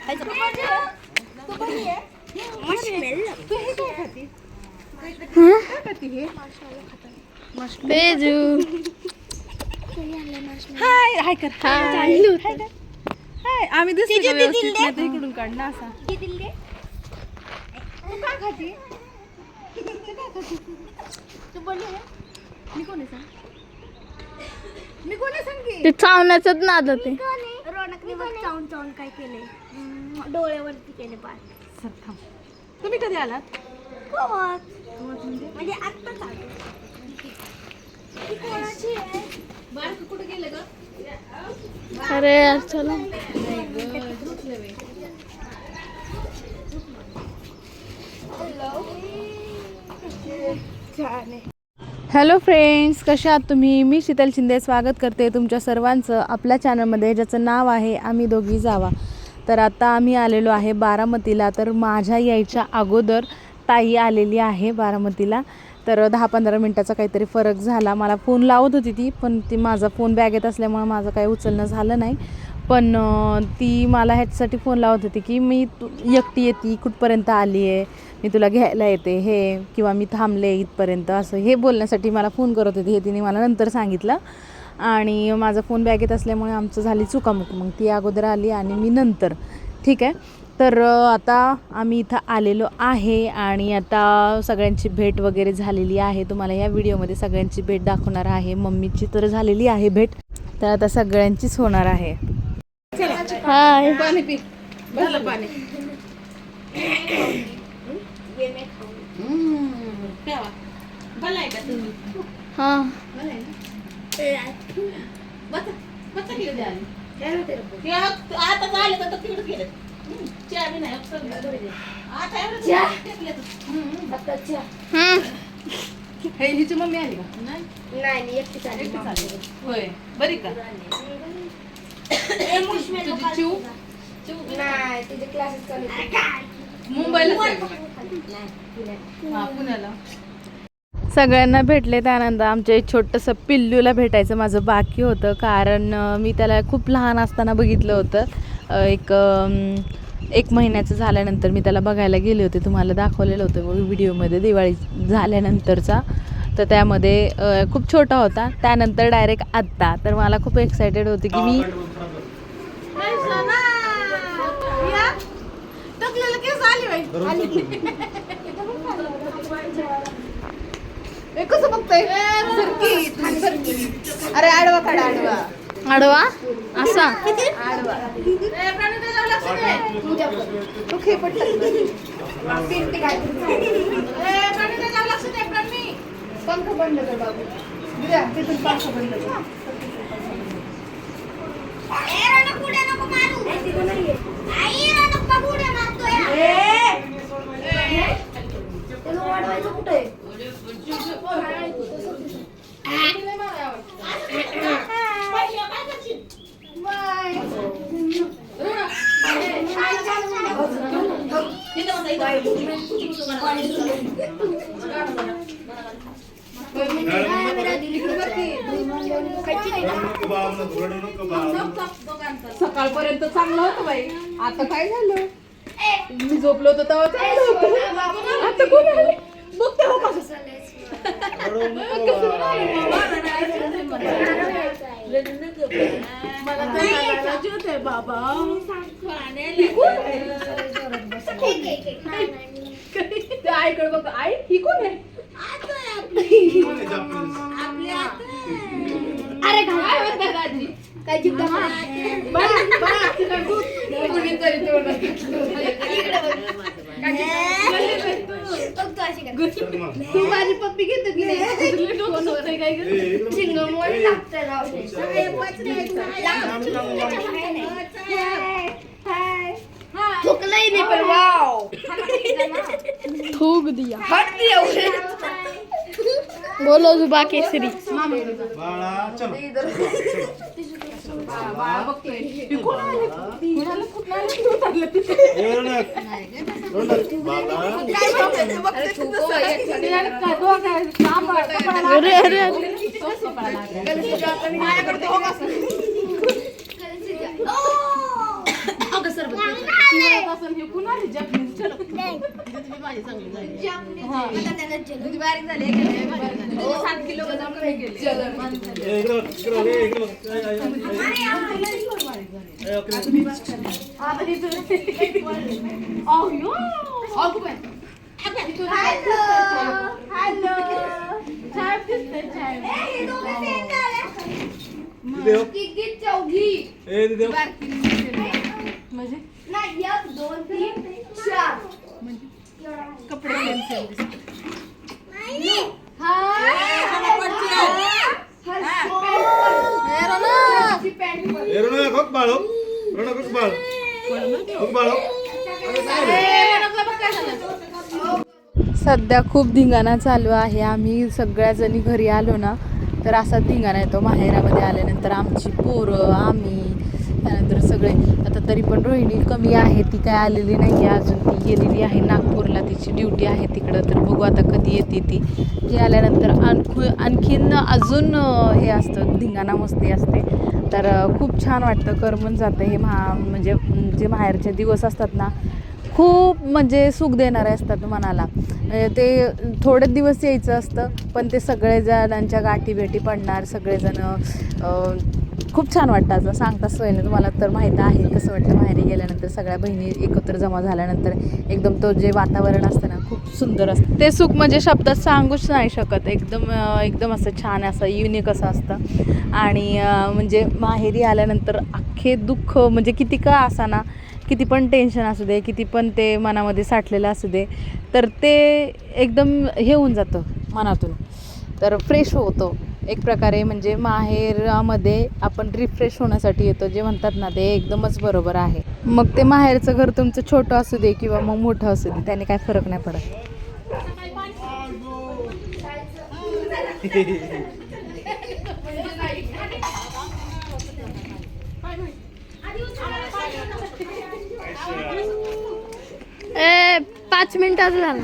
हाय हाय कर हाय हाय आम्ही दिसतो इकडून काढ ना असा तू काय खाती तू बोलली मी कोण आहे मी कोण आहे सांग की ते चावण्याचंच नाद होते. रोनकने बघ चावून चावून काय केलंय डोळ्यावरती केले पाय. तुम्ही कधी आलात म्हणजे आत्ताच आलो. कुठे गेलं ग अरे यार चला. हॅलो फ्रेंड्स, कशा आहात तुम्ही? मी शीतल शिंदे स्वागत करते तुमच्या सर्वांचं आपल्या चॅनलमध्ये, ज्याचं नाव आहे आम्ही दोघी जावा. तर आता आम्ही आलेलो आहे बारामतीला. तर माझ्या यायच्या अगोदर ताई आलेली आहे बारामतीला. तर 10-15 मिनटाचा काहीतरी फरक झाला. मला फोन लावत होती ती, पण ती माझा फोन बॅगेत असल्यामुळे माझं काही उचलणं झालं नाही. पण ती मला ह्याच्यासाठी फोन लावत होती की मी एकटी येते, कुठपर्यंत आली आहे, मी तुला घ्यायला येते हे, किंवा मी थांबले इथपर्यंत, असं हे बोलण्यासाठी मला फोन करत होती. हे तिने मला नंतर सांगितलं. आणि माझा फोन बॅगेत असल्यामुळे आमचं झाली चुकामुक. मग ती अगोदर आली आणि मी नंतर. ठीक आहे. तर आता आम्ही इथं आलेलो आहे आणि आता सगळ्यांची भेट वगैरे झालेली आहे. तुम्हाला या व्हिडिओमध्ये सगळ्यांची भेट दाखवणार आहे. मम्मीची तर झालेली आहे भेट, तर आता सगळ्यांचीच होणार आहे. हाय. पाणी पी. झालं पाणी. हां हिची मम्मी आली का? नाही एकटीच आली. होय, बरी का? नाही तिचे क्लासेस चालू मुंबईला पुण्याला. सगळ्यांना भेटले. त्यानंतर आमच्या छोटंसं पिल्लूला भेटायचं माझं बाकी होतं, कारण मी त्याला खूप लहान असताना बघितलं होतं. एक महिन्याचं झाल्यानंतर मी त्याला बघायला गेले होते. तुम्हाला दाखवलेलं होतं व्हिडिओमध्ये दिवाळी झाल्यानंतरचा. तर त्यामध्ये खूप छोटा होता. त्यानंतर डायरेक्ट आत्ता. तर मला खूप एक्सायटेड होते की मी कसं बघताय? अरे आडवा काढा, आडवा आडवा असा आडवा. पंख बंद कर बाबू. तिथून पंख बंद कर. कुठे सकाळपर्यंत चांगलं होतं बाई. आता काय झालं? मी झोपलो होतो तेव्हा चांगलं होतं. आता कोण आलं? बघते हो कसं मला तर बाबा. ते आईकडे बघ. आई ही कोण आहे? अरे काय म्हणतात आजी? काय जिद्द तू माझी पप्पी घेतो की नाही? ठोकलंही नाही पण वाव. थूक दिया. हट दिया. बोलो जुबा केसरी. बाळा चलो. बाळा बघतोय. अरे अरे माझी चांगली झाली. आता त्याला जग. तुझी बारीक झाली आहे की नाही? बारीक झाली. 7 किलो वजन कमी केले. इकडे बघ, इकडे बघ, इकडे बघ. आता तिथं- अयो. अगं बाई. हॅलो. छान दिसतंय, छान. हे दोघं same झाले. देव. तिघी चौघी. देव. बारकी दिसते. म्हणजे नाही 1 2 3 4. कपडे सेम दिसते. रोनक बघ बाळो. रोनक बघ बाळ. बघ बाळो. सध्या खूप धिंगाणा चालू आहे. आम्ही सगळ्याजणी घरी आलो ना तर असा धिंगाणा येतो माहेरामध्ये आल्यानंतर. आमची पोरं, आम्ही, त्यानंतर सगळे. आता तरी पण रोहिणी कमी आहे, ती काय आलेली नाही आहे अजून. ती गेलेली आहे नागपूरला, तिची ड्युटी आहे तिकडं. तर बघू आता कधी येते ती. ती आल्यानंतर आणखीन अजून हे असतं, धिंगाणा मस्ती असते. तर खूप छान वाटतं, करमून जातं. हे म्हणजे जे माहेरचे दिवस असतात ना खूप म्हणजे सुख देणारे असतात मनाला. ते थोडे दिवस यायचं असतं पण ते सगळेजणांच्या गाठी भेटी पडणार. सगळेजण खूप छान वाटतं. असं सांगताच सोय नाही, तुम्हाला तर माहीत आहे कसं वाटतं माहेरी गेल्यानंतर. सगळ्या बहिणी एकत्र जमा झाल्यानंतर एकदम तो जे वातावरण असतं ना खूप सुंदर असतं. ते सुख म्हणजे शब्दात सांगूच नाही शकत. एकदम असं छान, असं युनिक असं असतं. आणि म्हणजे माहेरी आल्यानंतर अख्खे दुःख म्हणजे किती का असाना, किती पण टेन्शन असू दे, किती पण ते मनामध्ये साठलेलं असू दे, तर ते एकदम हे होऊन जातं मनातून. तर फ्रेश होतो एक प्रकारे. म्हणजे माहेरामध्ये आपण रिफ्रेश होण्यासाठी येतो जे म्हणतात ना, ते एकदमच बरोबर आहे. मग ते माहेरचं घर तुमचं छोटं असू दे किंवा मग मोठं असू दे, त्याने काय फरक नाही पडत. ए 5 मिनिटाचं झालं.